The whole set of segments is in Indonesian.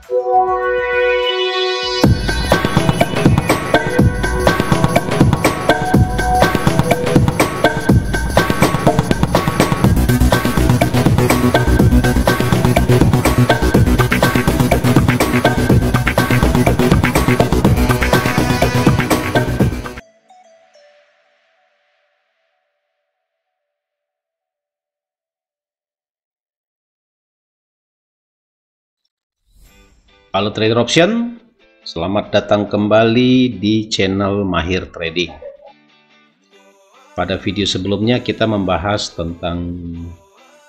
Halo trader option, selamat datang kembali di channel Mahir Trading. Pada video sebelumnya kita membahas tentang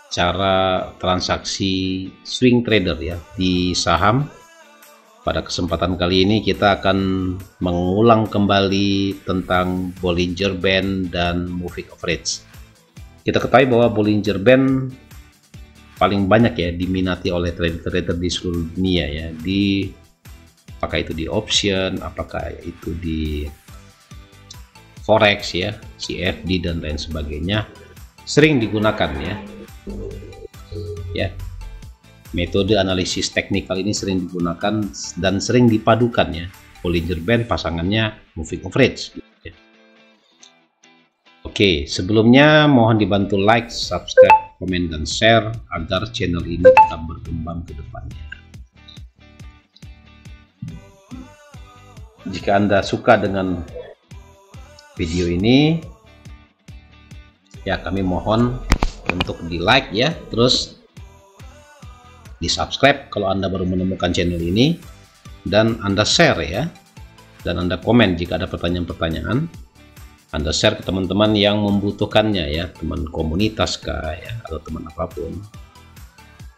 cara transaksi swing trader ya di saham. Pada kesempatan kali ini kita akan mengulang kembali tentang Bollinger Band dan Moving Average. Kita ketahui bahwa Bollinger Band paling banyak ya diminati oleh trader-trader di seluruh dunia ya, apakah itu di option, apakah itu di forex ya, CFD dan lain sebagainya, sering digunakan ya. Metode analisis teknikal ini sering digunakan dan sering dipadukan ya, Bollinger Band pasangannya Moving Average gitu ya. Oke, sebelumnya mohon dibantu like, subscribe, komen, dan share agar channel ini tetap berkembang ke depannya. Jika Anda suka dengan video ini, ya kami mohon untuk di like ya, terus di subscribe kalau Anda baru menemukan channel ini, dan Anda share ya, dan Anda komen jika ada pertanyaan-pertanyaan. Anda share ke teman-teman yang membutuhkannya ya, teman komunitas kah ya, atau teman apapun.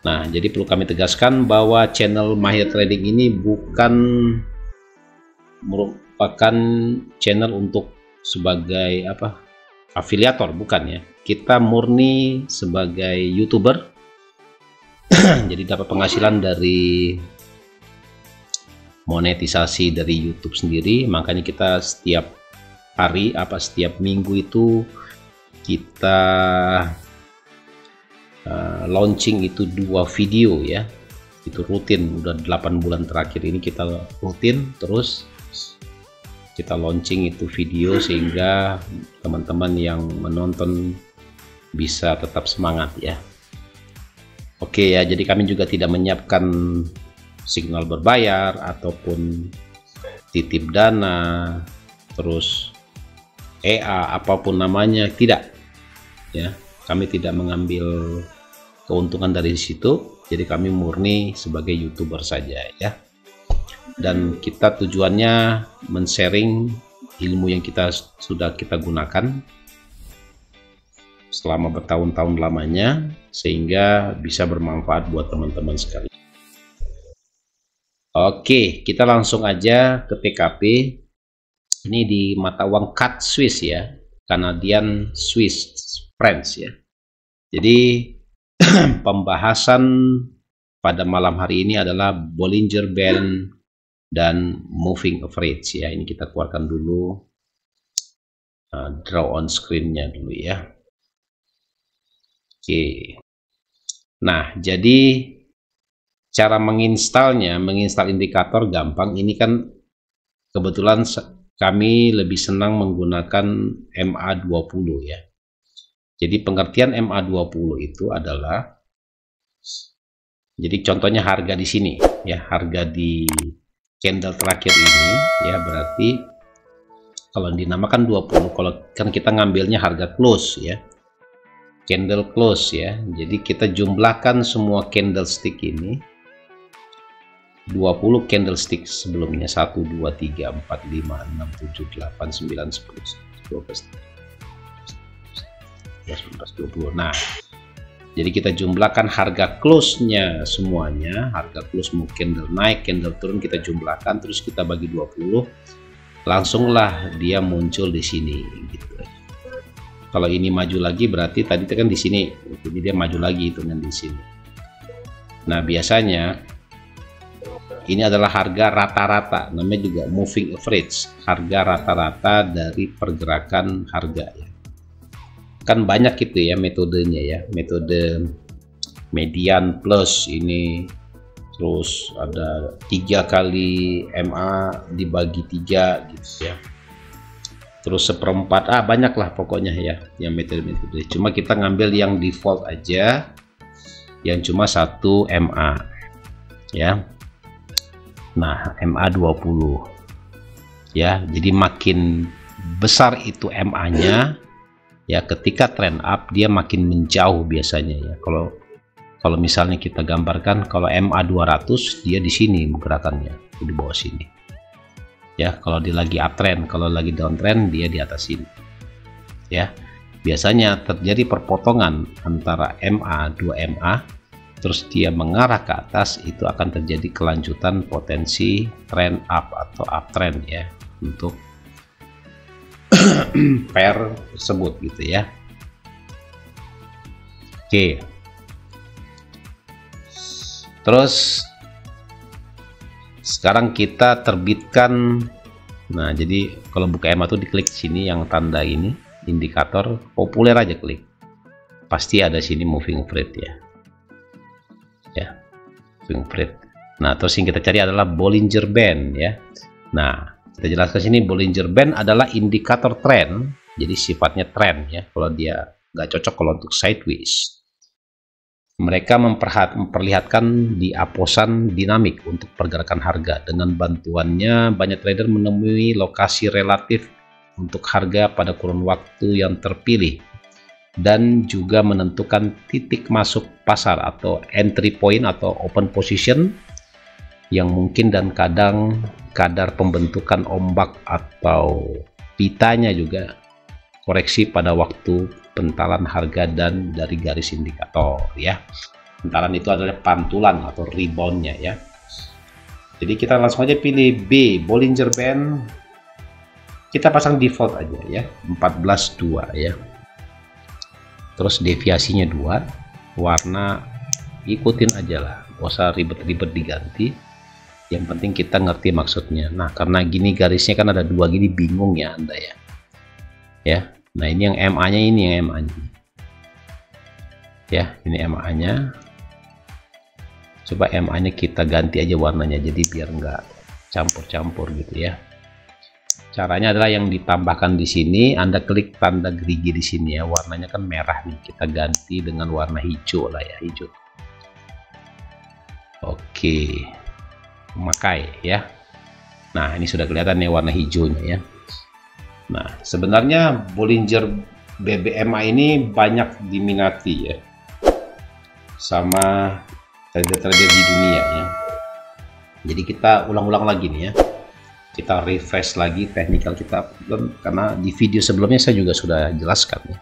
Nah, jadi perlu kami tegaskan bahwa channel Mahir Trading ini bukan merupakan channel untuk sebagai afiliator, bukan ya. Kita murni sebagai YouTuber. Jadi dapat penghasilan dari monetisasi dari YouTube sendiri, makanya kita setiap hari setiap minggu itu kita launching itu 2 video ya, itu rutin, udah 8 bulan terakhir ini kita rutin terus kita launching itu video sehingga teman-teman yang menonton bisa tetap semangat ya. Oke ya, jadi kami juga tidak menyiapkan signal berbayar ataupun titip dana terus EA apapun namanya, tidak ya, kami tidak mengambil keuntungan dari situ. Jadi kami murni sebagai YouTuber saja ya, dan kita tujuannya men-sharing ilmu yang sudah kita gunakan selama bertahun-tahun lamanya sehingga bisa bermanfaat buat teman-teman sekalian. Oke, kita langsung aja ke TKP. Ini di mata uang CAD Swiss ya, Canadian Swiss francs ya. Jadi pembahasan pada malam hari ini adalah Bollinger Band dan Moving Average ya. Ini kita keluarkan dulu draw on screen-nya dulu ya. Oke. Nah, jadi cara menginstal indikator gampang. Ini kan kebetulan kami lebih senang menggunakan MA20 ya. Jadi pengertian MA20 itu adalah, jadi contohnya harga di sini ya, harga di candle terakhir ini ya, berarti kalau dinamakan 20, kalau kan kita ngambilnya harga close ya, candle close ya. Jadi kita jumlahkan semua candlestick ini, 20 candlestick sebelumnya, 1, 2, 3, 4, 5, 6, 7, 8, 9, 10, 12, 13, 14, 20. Nah, jadi kita jumlahkan harga close-nya semuanya, harga close mau candle naik, candle turun, kita jumlahkan, terus kita bagi 20, langsunglah dia muncul di sini gitu. Kalau ini maju lagi berarti tadi kan di sini, jadi dia maju lagi hitungan di sini. Nah, biasanya ini adalah harga rata-rata, namanya juga moving average, harga rata-rata dari pergerakan harga ya. Kan banyak gitu ya metodenya ya, metode median plus ini terus ada 3 kali MA dibagi 3 gitu ya, terus 1/4, banyak lah pokoknya ya yang metode-metode. Cuma kita ngambil yang default aja, yang cuma 1 MA ya. Nah, MA 20 ya, jadi makin besar itu MA-nya ya, ketika trend up dia makin menjauh biasanya ya. Kalau misalnya kita gambarkan, kalau MA 200 dia di sini gerakannya, di bawah sini ya. Kalau dia lagi uptrend, kalau lagi downtrend dia di atas sini ya. Biasanya terjadi perpotongan antara MA 2 MA, terus dia mengarah ke atas, itu akan terjadi kelanjutan potensi trend up atau uptrend ya untuk pair tersebut gitu ya. Oke, terus sekarang kita terbitkan. Nah, jadi kalau buka MA tuh diklik sini yang tanda ini indikator populer aja, klik, pasti ada sini moving average ya, moving average. Nah, terus yang kita cari adalah Bollinger Band ya. Nah, kita jelaskan sini, Bollinger Band adalah indikator tren, jadi sifatnya tren ya. Kalau dia nggak cocok kalau untuk sideways. Mereka memperlihatkan diaposan dinamik untuk pergerakan harga. Dengan bantuannya, banyak trader menemui lokasi relatif untuk harga pada kurun waktu yang terpilih, dan juga menentukan titik masuk pasar atau entry point atau open position yang mungkin, dan kadang kadar pembentukan ombak atau pitanya juga koreksi pada waktu pentalan harga dan dari garis indikator ya. Pentalan itu adalah pantulan atau reboundnya ya. Jadi kita langsung aja pilih B, Bollinger Band. Kita pasang default aja ya, 14.2 ya. Terus deviasinya 2, warna ikutin aja lah, gak usah ribet-ribet diganti. Yang penting kita ngerti maksudnya. Nah, karena gini garisnya kan ada 2 gini, bingung ya Anda ya. Ya, nah ini yang MA-nya, ini yang MA-nya. Ya, ini MA-nya. Coba MA-nya kita ganti aja warnanya, jadi biar nggak campur-campur gitu ya. Caranya adalah yang ditambahkan di sini, Anda klik tanda gerigi di sini ya. Warnanya kan merah nih, kita ganti dengan warna hijau lah ya, hijau. Oke, memakai ya. Nah, ini sudah kelihatan nih warna hijaunya ya. Nah, sebenarnya Bollinger BBMA ini banyak diminati ya sama trader-trader di dunia ya. Jadi kita ulang-ulang lagi nih ya. Kita refresh lagi technical kita, karena di video sebelumnya saya juga sudah jelaskan ya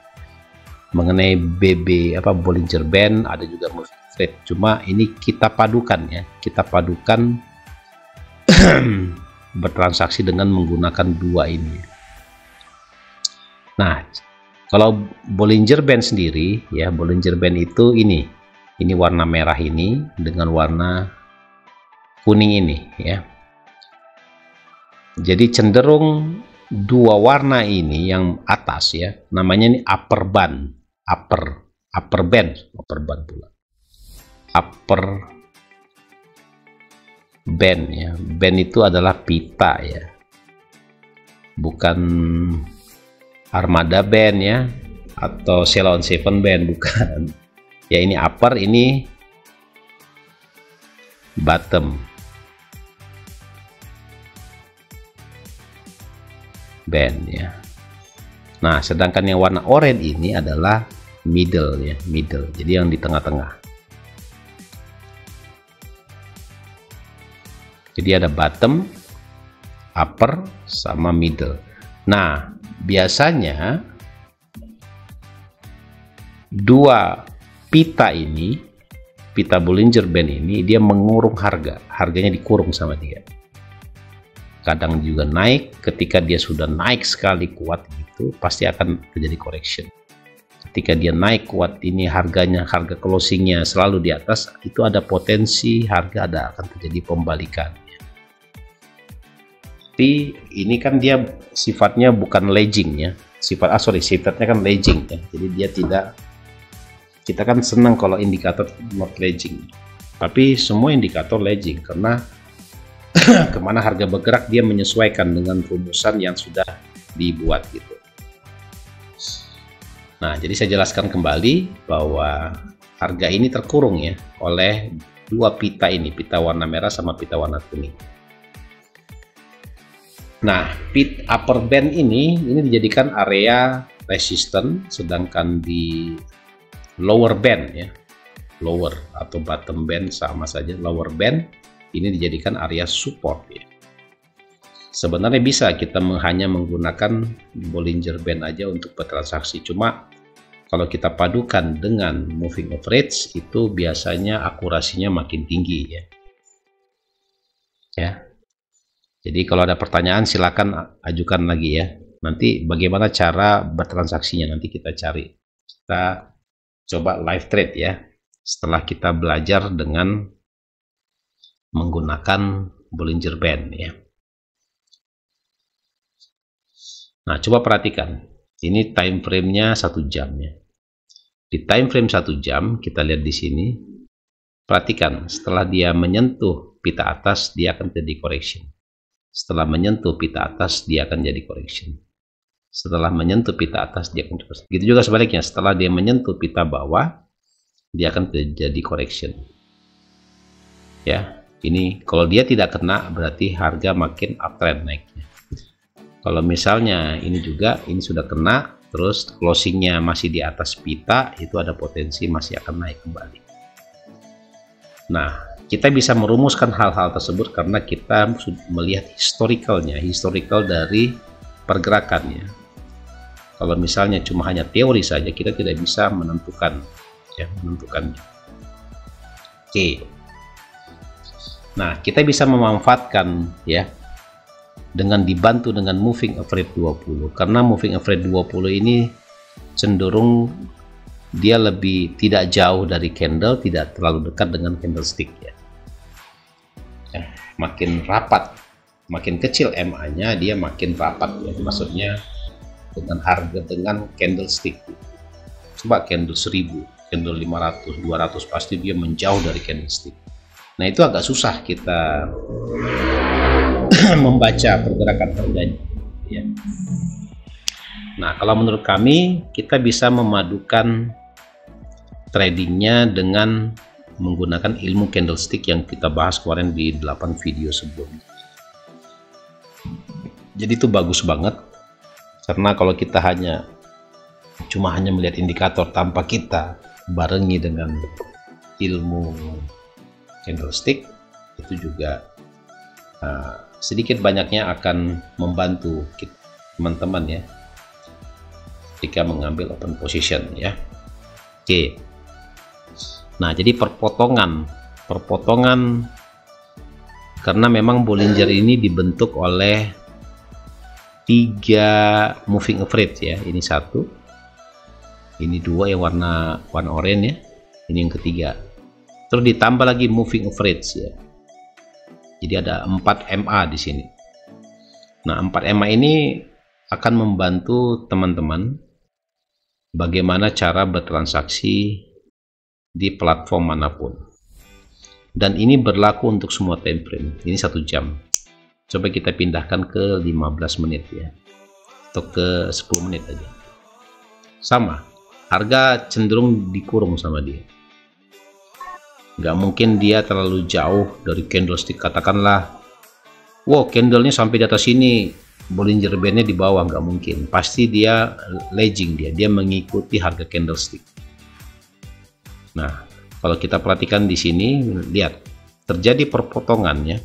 mengenai Bollinger Band, ada juga moving average. Cuma ini kita padukan ya, kita padukan bertransaksi dengan menggunakan 2 ini. Nah, kalau Bollinger Band sendiri ya, Bollinger Band itu ini warna merah ini dengan warna kuning ini ya. Jadi cenderung 2 warna ini yang atas ya, namanya ini upper band, upper band pula, upper band ya. Band itu adalah pita ya, bukan Armada Band ya, atau Ceylon 7 Band, bukan ya. Ini upper, ini bottom band ya. Nah, sedangkan yang warna oranye ini adalah middle ya, middle, jadi yang di tengah-tengah. Jadi ada bottom, upper, sama middle. Nah, biasanya 2 pita ini, pita Bollinger Band ini, dia mengurung harganya dikurung sama dia. Kadang juga naik, ketika dia sudah naik sekali kuat gitu, pasti akan terjadi correction. Ketika dia naik kuat ini, harga closingnya selalu di atas, itu ada potensi harga akan terjadi pembalikan. Tapi ini kan dia sifatnya bukan lagging ya, sifatnya kan lagging ya. Jadi dia tidak, kita kan senang kalau indikator not lagging. tapi semua indikator lagging karena kemana harga bergerak dia menyesuaikan dengan rumusan yang sudah dibuat gitu. Nah, jadi saya jelaskan kembali bahwa harga ini terkurung ya oleh dua pita ini, pita warna merah sama pita warna kuning. Nah, pit upper band ini dijadikan area resisten, sedangkan di lower band ya, lower atau bottom band sama saja, lower band ini dijadikan area support ya. Sebenarnya bisa kita hanya menggunakan Bollinger Band aja untuk bertransaksi, cuma kalau kita padukan dengan moving average itu biasanya akurasinya makin tinggi ya. Ya. Jadi kalau ada pertanyaan silakan ajukan lagi ya. Nanti bagaimana cara bertransaksinya nanti kita cari. Kita coba live trade ya. Setelah kita belajar dengan menggunakan Bollinger Band ya. Nah, coba perhatikan. Ini time frame-nya 1 jam ya. Di time frame 1 jam, kita lihat di sini. Perhatikan, setelah dia menyentuh pita atas, dia akan jadi correction. Setelah menyentuh pita atas, dia akan jadi correction. Setelah menyentuh pita atas, dia akan correction. Gitu juga sebaliknya, setelah dia menyentuh pita bawah, dia akan jadi correction. Ya, ini kalau dia tidak kena, berarti harga makin uptrend naiknya. Kalau misalnya ini juga, ini sudah kena, terus closingnya masih di atas pita, itu ada potensi masih akan naik kembali. Nah, kita bisa merumuskan hal-hal tersebut karena kita melihat historical dari pergerakannya. Kalau misalnya cuma hanya teori saja, kita tidak bisa menentukan, ya, menentukannya. Oke. Nah, kita bisa memanfaatkan, ya, dengan dibantu dengan moving average 20, karena moving average 20 ini cenderung dia lebih tidak jauh dari candle, tidak terlalu dekat dengan candlestick ya. Makin rapat, makin kecil MA-nya dia makin rapat ya, maksudnya dengan harga dengan candlestick. Coba candle 1000, candle 500, 200 pasti dia menjauh dari candlestick. Nah, itu agak susah kita membaca pergerakan harganya ya. Nah, kalau menurut kami kita bisa memadukan tradingnya dengan menggunakan ilmu candlestick yang kita bahas kemarin di 8 video sebelumnya. Jadi itu bagus banget karena kalau kita cuma hanya melihat indikator tanpa kita barengi dengan ilmu candlestick, itu juga sedikit banyaknya akan membantu kita, teman-teman ya, ketika mengambil open position ya. Oke. Nah, jadi perpotongan karena memang Bollinger ini dibentuk oleh 3 moving average ya. Ini 1, ini 2 yang warna oranye ya, ini yang ketiga. Terus ditambah lagi moving average ya. Jadi ada 4 MA di sini. Nah, 4 MA ini akan membantu teman-teman bagaimana cara bertransaksi di platform manapun. Dan ini berlaku untuk semua time frame. Ini 1 jam. Coba kita pindahkan ke 15 menit ya. Atau ke 10 menit aja. Sama. Harga cenderung dikurung sama dia. Nggak mungkin dia terlalu jauh dari candlestick. Katakanlah, wow, candlenya sampai di atas sini, Bollinger Band-nya di bawah, nggak mungkin. Pasti dia lagging, dia mengikuti harga candlestick. Nah, kalau kita perhatikan di sini, lihat terjadi perpotongannya.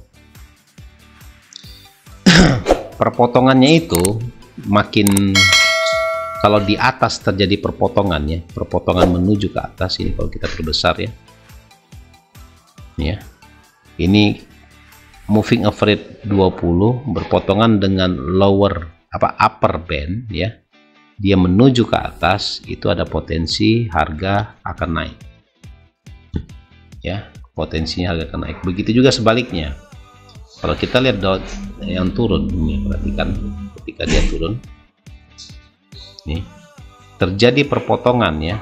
Perpotongannya itu makin, kalau di atas terjadi perpotongannya, perpotongan menuju ke atas ini kalau kita perbesar ya. Ya, ini moving average 20 berpotongan dengan upper band ya, dia menuju ke atas, itu ada potensi harga akan naik ya, potensinya harga akan naik. Begitu juga sebaliknya, kalau kita lihat dot yang turun ini, perhatikan ketika dia turun nih terjadi perpotongan ya.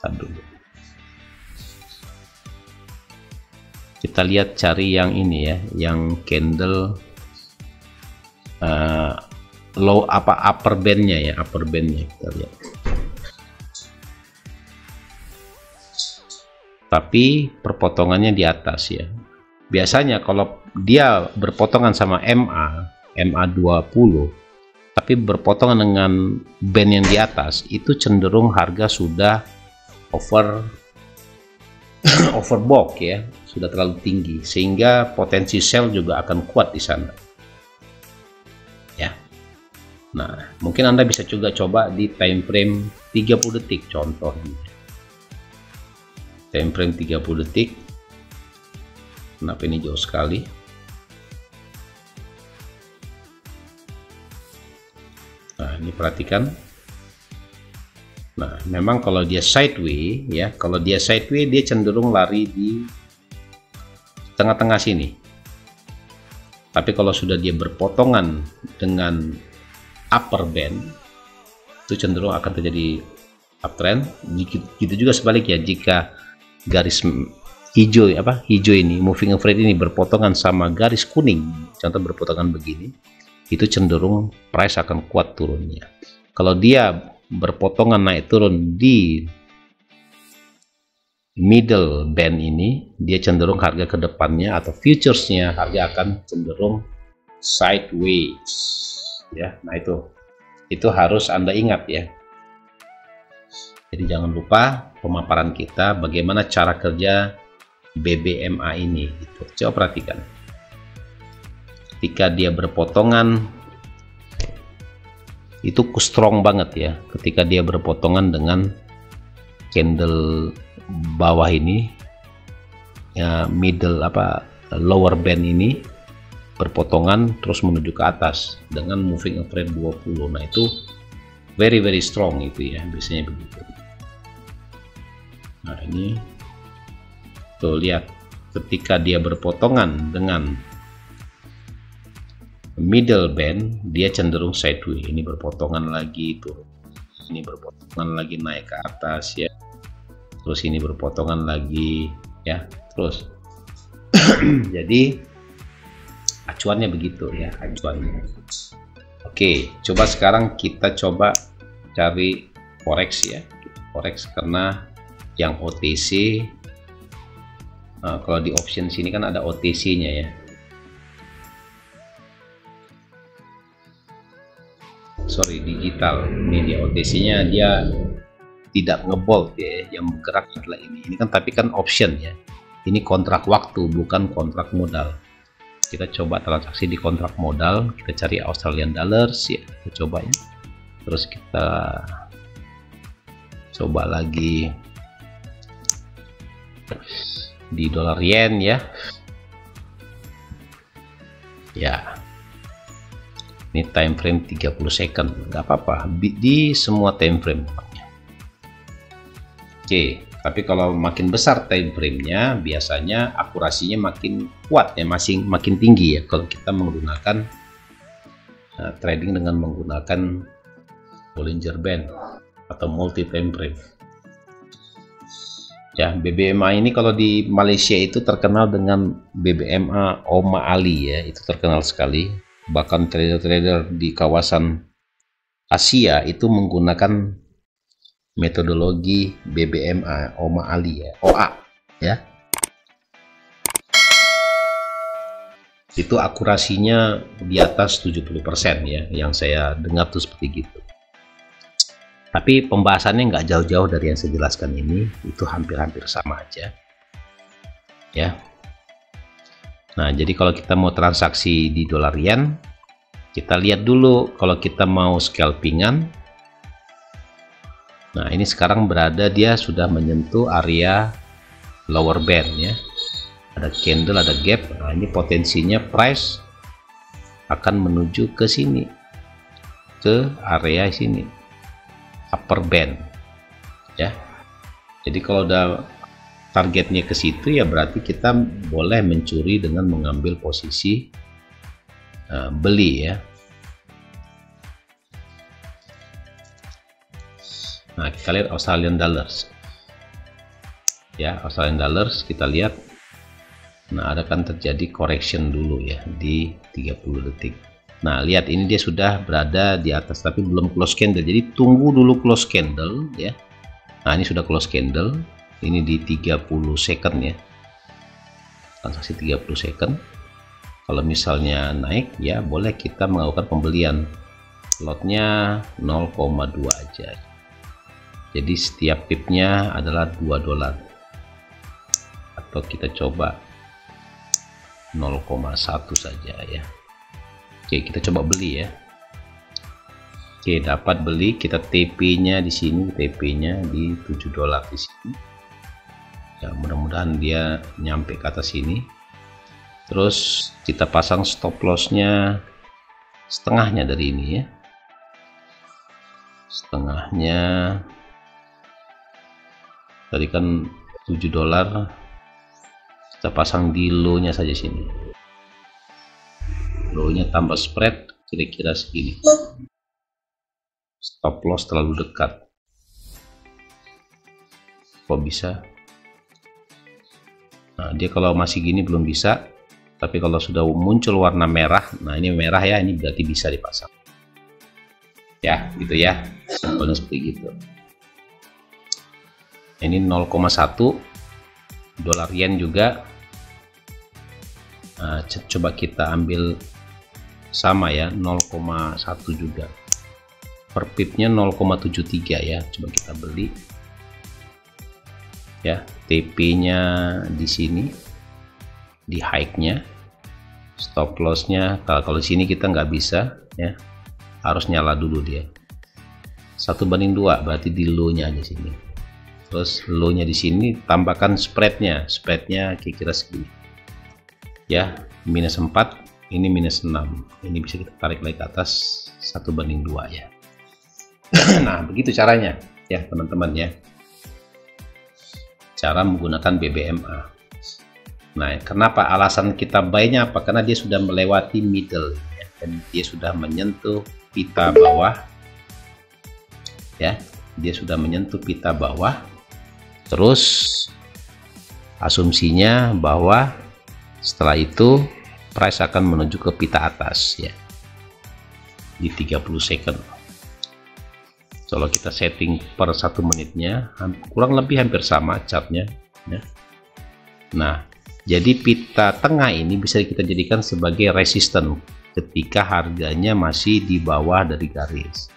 Aduh. kita lihat cari yang ini ya, yang candle low upper bandnya ya, upper bandnya kita lihat. Tapi perpotongannya di atas ya. Biasanya kalau dia berpotongan sama MA20 tapi berpotongan dengan band yang di atas, itu cenderung harga sudah overbought ya, sudah terlalu tinggi, sehingga potensi sell juga akan kuat di sana ya. Nah, mungkin Anda bisa juga coba di time frame 30 detik contohnya. Time frame 30 detik. Kenapa ini jauh sekali? Nah, ini perhatikan. Nah, memang kalau dia sideways ya, kalau dia sideways dia cenderung lari di tengah-tengah sini. Tapi kalau sudah dia berpotongan dengan upper band, itu cenderung akan terjadi uptrend. Gitu juga sebaliknya, jika garis hijau ini, moving average ini berpotongan sama garis kuning, contoh berpotongan begini, itu cenderung price akan kuat turunnya. Kalau dia berpotongan naik turun di middle band ini, dia cenderung harga ke depannya atau futuresnya harga akan cenderung sideways ya. Nah, itu harus Anda ingat ya. Jadi jangan lupa pemaparan kita bagaimana cara kerja BBMA ini gitu. Coba perhatikan, ketika dia berpotongan itu strong banget ya, ketika dia berpotongan dengan candle bawah ini ya, middle lower band ini berpotongan terus menuju ke atas dengan moving average 20. Nah, itu very strong itu ya, biasanya begitu. Nah, ini tuh lihat, ketika dia berpotongan dengan middle band dia cenderung sideways. Ini berpotongan lagi turun, ini berpotongan lagi naik ke atas ya, terus ini berpotongan lagi ya, terus jadi acuannya begitu ya, acuannya. Oke, coba sekarang kita coba cari forex ya, forex, karena yang OTC kalau di option sini kan ada OTC nya ya, sorry digital, ini dia OTC nya, dia tidak ngebold ya, yang bergerak adalah ini kan, tapi kan option ya, ini kontrak waktu bukan kontrak modal. Kita coba transaksi di kontrak modal, kita cari Australian dollars ya, kita coba ya, terus kita coba lagi di dolar yen ya. Ini time frame 30 second, nggak apa-apa di semua time frame. Oke, tapi kalau makin besar time frame-nya biasanya akurasinya makin kuat ya, makin tinggi ya kalau kita menggunakan trading dengan menggunakan Bollinger Band atau multi time frame. Ya, BBMA ini kalau di Malaysia itu terkenal dengan BBMA Oma Ali ya, itu terkenal sekali. Bahkan trader-trader di kawasan Asia itu menggunakan metodologi BBMA Oma Ali ya, OA ya. Itu akurasinya di atas 70% ya, yang saya dengar tuh seperti gitu. Tapi pembahasannya nggak jauh-jauh dari yang saya jelaskan ini, itu hampir-hampir sama aja ya. Nah, jadi kalau kita mau transaksi di dolar yen, kita lihat dulu kalau kita mau scalpingan. Nah, ini sekarang berada, dia sudah menyentuh area lower band ya, ada candle, ada gap. Nah, ini potensinya price akan menuju ke sini, ke area sini, upper band ya. Jadi kalau udah targetnya ke situ ya, berarti kita boleh mencuri dengan mengambil posisi beli ya. Nah, kita lihat Australian dollars ya, Australian dollars kita lihat Nah, ada kan terjadi correction dulu ya di 30 detik. Nah, lihat ini dia sudah berada di atas tapi belum close candle. Jadi tunggu dulu close candle ya. Nah, ini sudah close candle. Ini di 30 second ya. Transaksi 30 second. Kalau misalnya naik ya boleh kita melakukan pembelian. Lotnya 0,2 aja. Jadi setiap pipnya adalah $2. Atau kita coba 0,1 saja ya. Oke, kita coba beli ya. Oke, dapat beli, kita TP-nya di sini, TP-nya di $7 di sini. Ya, mudah-mudahan dia nyampe ke atas sini. Terus kita pasang stop loss-nya setengahnya dari ini ya. Setengahnya tadi kan $7, kita pasang di low-nya saja sini. Low-nya tambah spread kira-kira segini. Stop loss terlalu dekat. Kok bisa? Nah, dia kalau masih gini belum bisa, tapi kalau sudah muncul warna merah, nah ini merah ya, ini berarti bisa dipasang. Ya, gitu ya. Simpelnya seperti gitu. Ini 0,1 dolar yen juga. Nah, coba kita ambil sama ya, 0,1 juga. Per pipnya 0,73 ya. Coba kita beli. Ya, TP-nya di sini, di high-nya, stop loss-nya. Kalau di sini kita nggak bisa ya, harus nyala dulu dia. 1/2 berarti di low-nya aja sini. Terus low-nya di sini tambahkan spread-nya kira-kira segini. Ya, -4, ini -6. Ini bisa kita tarik lagi ke atas 1/2 ya. Nah, begitu caranya ya teman-teman ya. Cara menggunakan BBMA. Nah, kenapa alasan kita buy-nya apa? Karena dia sudah melewati middle ya, dan dia sudah menyentuh pita bawah. Ya, dia sudah menyentuh pita bawah. Terus asumsinya bahwa setelah itu price akan menuju ke pita atas ya. Di 30 second. Kalau kita setting per 1 menitnya kurang lebih hampir sama chartnya ya. Nah, jadi pita tengah ini bisa kita jadikan sebagai resisten ketika harganya masih di bawah dari garis.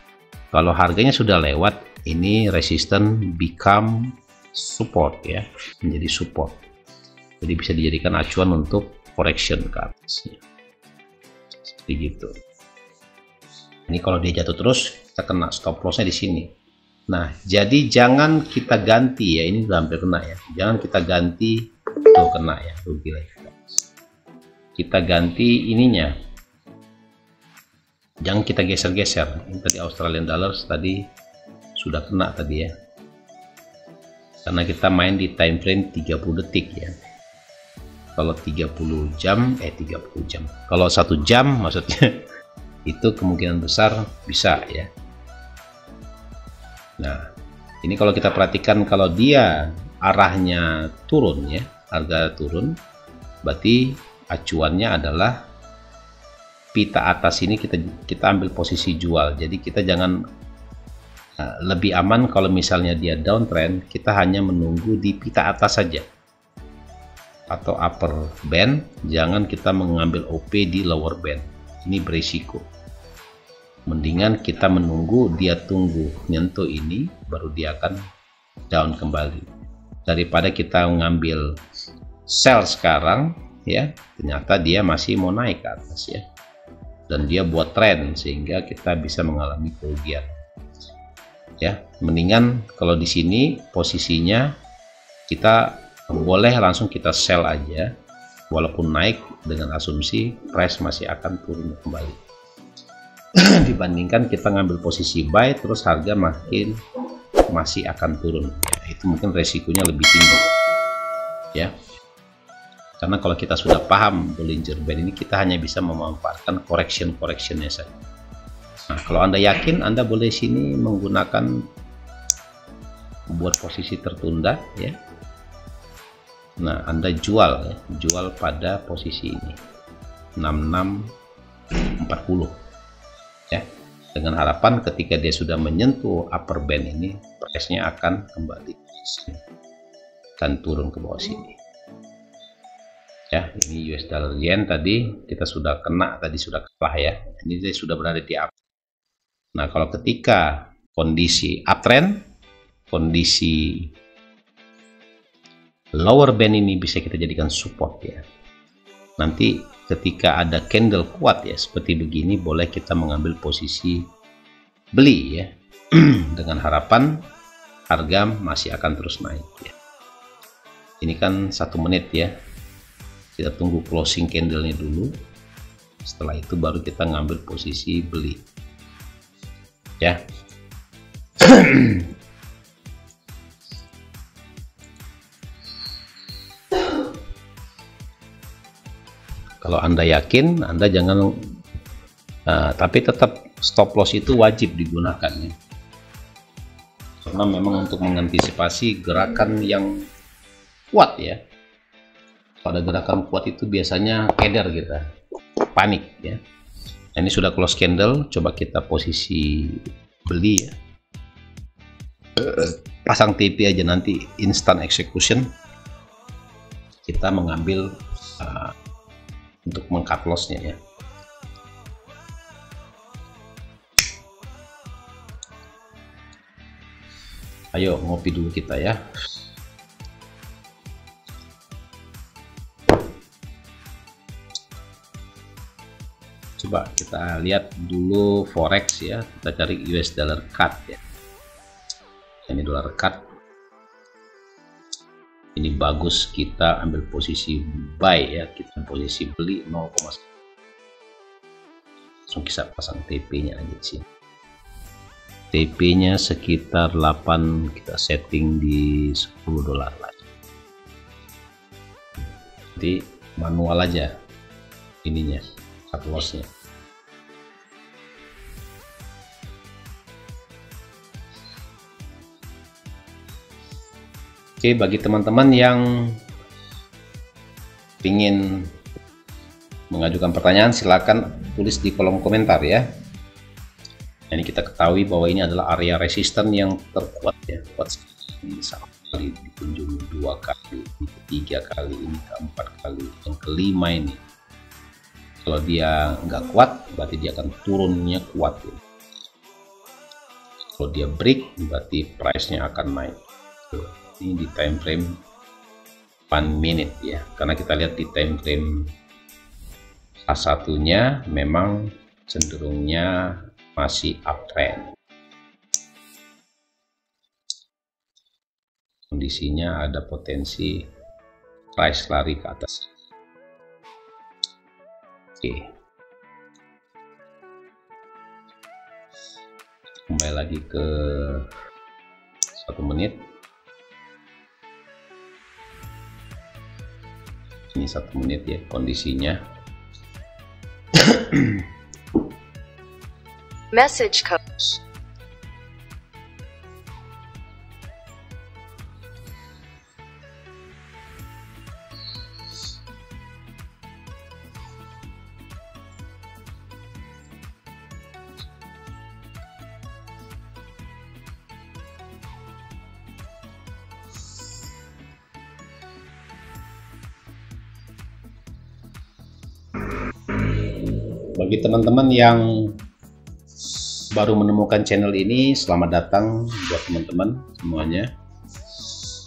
Kalau harganya sudah lewat, ini resisten become support ya, menjadi support. Jadi bisa dijadikan acuan untuk correction ke atasnya. Seperti gitu. Ini kalau dia jatuh terus, kita kena stop loss-nya di sini. Nah, jadi jangan kita ganti ya, ini udah hampir kena ya. Jangan kita ganti, tuh kena ya, rugi lagi. Kita ganti ininya. Jangan kita geser-geser. Ini tadi Australian dollars tadi sudah kena tadi ya. Karena kita main di time frame 30 detik ya. Kalau 30 jam, 30 jam. Kalau 1 jam maksudnya itu kemungkinan besar bisa ya. Nah, ini kalau kita perhatikan kalau dia arahnya turun ya, harga turun, berarti acuannya adalah pita atas ini kita ambil posisi jual. Jadi kita jangan, lebih aman kalau misalnya dia downtrend, kita hanya menunggu di pita atas saja atau upper band, jangan kita mengambil OP di lower band. Ini berisiko. Mendingan kita menunggu dia tunggu nyentuh ini baru dia akan down kembali, daripada kita mengambil sell sekarang ya, ternyata dia masih mau naik ke atas ya, dan dia buat trend sehingga kita bisa mengalami kerugian ya. Mendingan kalau di sini posisinya kita boleh langsung kita sell aja walaupun naik, dengan asumsi price masih akan turun kembali dibandingkan kita ngambil posisi buy terus harga masih akan turun ya, itu mungkin resikonya lebih tinggi ya. Karena kalau kita sudah paham Bollinger Band ini, kita hanya bisa memanfaatkan correctionnya saja. Nah, kalau Anda yakin, Anda boleh sini menggunakan buat posisi tertunda ya. Nah, Anda jual ya, jual pada posisi ini 6640 ya, dengan harapan ketika dia sudah menyentuh upper band ini, price-nya akan kembali, akan turun ke bawah sini ya. Ini US dollar yen tadi kita sudah kena, tadi sudah kalah ya, ini dia sudah berada di up. Nah, kalau ketika kondisi uptrend, kondisi lower band ini bisa kita jadikan support ya. Nanti ketika ada candle kuat ya seperti begini, boleh kita mengambil posisi beli ya dengan harapan harga masih akan terus naik ya. Ini kan 1 menit ya, kita tunggu closing candlenya dulu, setelah itu baru kita ngambil posisi beli ya. Kalau Anda yakin, Anda jangan, tapi tetap stop loss itu wajib digunakan ya. Karena memang untuk mengantisipasi gerakan yang kuat ya. Pada gerakan kuat itu biasanya keder kita, panik ya. Nah, ini sudah close candle, coba kita posisi beli ya. Pasang TP aja, nanti instant execution kita mengambil untuk meng-cut loss-nya ya. Ayo ngopi dulu kita ya. Coba kita lihat dulu forex ya, kita cari US dollar CAD ya. Ini dollar CAD. Ini bagus, kita ambil posisi buy ya, kita posisi beli 0, langsung kita pasang TP-nya aja di sini. TP-nya sekitar 8, kita setting di 10 dolar lagi. Nanti manual aja ininya, cut loss-nya. Oke, bagi teman-teman yang ingin mengajukan pertanyaan, silakan tulis di kolom komentar ya. Ini kita ketahui bahwa ini adalah area resisten yang terkuat ya, kuat sekali, sekali dikunjungi 2 kali, ini ketiga kali, ini keempat kali, yang kelima ini. Kalau dia nggak kuat, berarti dia akan turunnya kuat ya. Kalau dia break, berarti price-nya akan naik. Ini di time frame 1 minute ya, karena kita lihat di time frame A1-nya memang cenderungnya masih uptrend, kondisinya ada potensi price lari ke atas. Oke, kembali lagi ke 1 menit. Ini 1 menit ya kondisinya. Message coach. Bagi teman-teman yang baru menemukan channel ini, selamat datang buat teman-teman semuanya.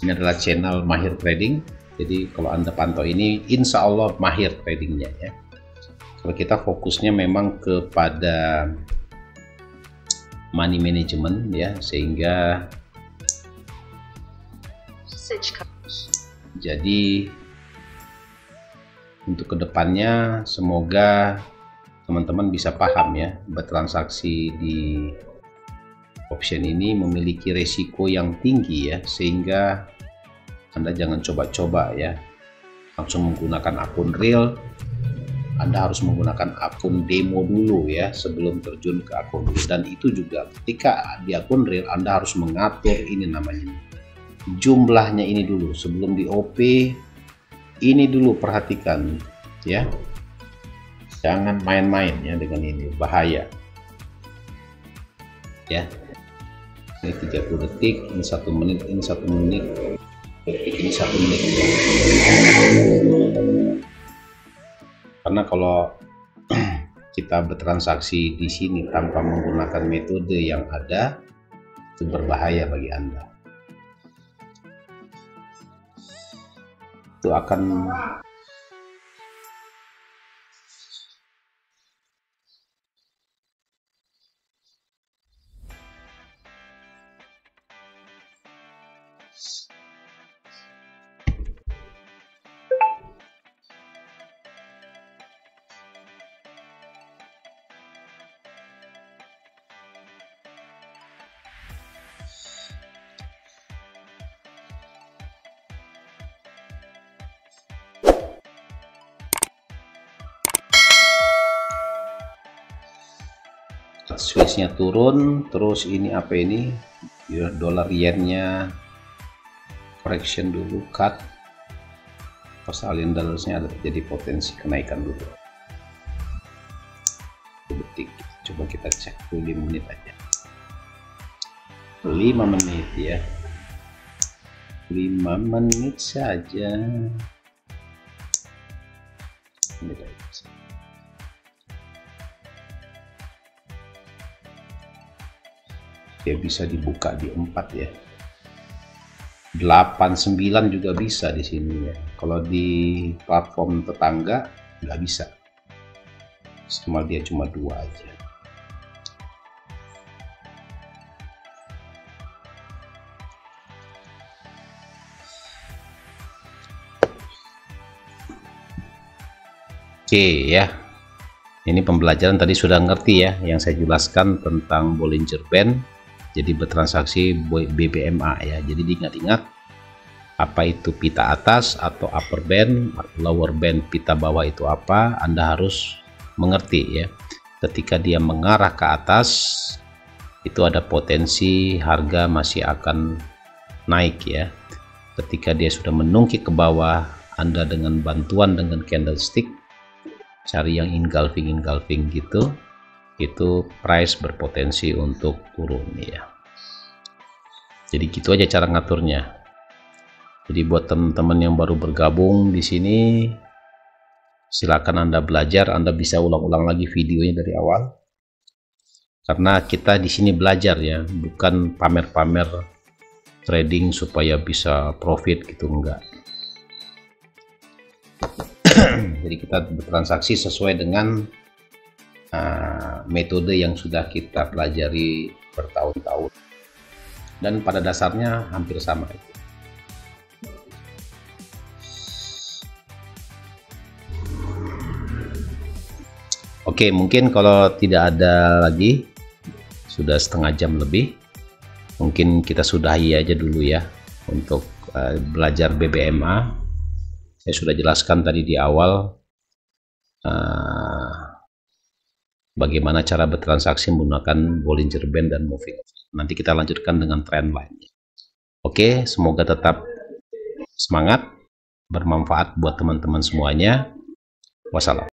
Ini adalah channel Mahir Trading. Jadi kalau Anda pantau ini, insya Allah mahir tradingnya ya. Kalau kita fokusnya memang kepada money management ya, sehingga jadi untuk kedepannya semoga teman-teman bisa paham ya, bertransaksi di option ini memiliki resiko yang tinggi ya, sehingga Anda jangan coba-coba ya langsung menggunakan akun real. Anda harus menggunakan akun demo dulu ya sebelum terjun ke akun real, dan itu juga ketika di akun real Anda harus mengatur ini namanya jumlahnya ini dulu sebelum di OP. ini dulu perhatikan ya, jangan main-main ya dengan ini, bahaya ya. Ini 30 detik, ini 1 menit, ini 1 menit, ini 1 menit ya. Karena kalau kita bertransaksi di sini tanpa menggunakan metode yang ada, itu berbahaya bagi Anda. Itu akan switchnya turun, terus ini apa ini ya, dolar yennya correction dulu, cut, Australian dollarsnya ada terjadi potensi kenaikan dulu. Detik, coba kita cek dulu 5 menit aja, 5 menit ya, 5 menit saja. Dia bisa dibuka di 4 ya, 89 juga bisa di sini ya. Kalau di platform tetangga nggak bisa, cuma dia cuma 2 aja. Oke ya, ini pembelajaran tadi sudah ngerti ya yang saya jelaskan tentang Bollinger Band. Jadi bertransaksi BBMA ya. Jadi diingat-ingat apa itu pita atas atau upper band, lower band, pita bawah itu apa, Anda harus mengerti ya. Ketika dia mengarah ke atas itu ada potensi harga masih akan naik ya. Ketika dia sudah menungkik ke bawah, Anda dengan bantuan dengan candlestick cari yang engulfing gitu, itu price berpotensi untuk turun ya. Jadi gitu aja cara ngaturnya. Jadi buat teman-teman yang baru bergabung di sini, silakan Anda belajar, Anda bisa ulang-ulang lagi videonya dari awal. Karena kita di sini belajar ya, bukan pamer-pamer trading supaya bisa profit gitu, enggak. Jadi kita bertransaksi sesuai dengan metode yang sudah kita pelajari bertahun-tahun, dan pada dasarnya hampir sama itu. Oke, mungkin kalau tidak ada lagi, sudah setengah jam lebih, mungkin kita sudahi aja dulu ya untuk belajar BBMA. Saya sudah jelaskan tadi di awal bagaimana cara bertransaksi menggunakan Bollinger Band dan moving. Nanti kita lanjutkan dengan trend line. Oke, semoga tetap semangat, bermanfaat buat teman-teman semuanya. Wassalam.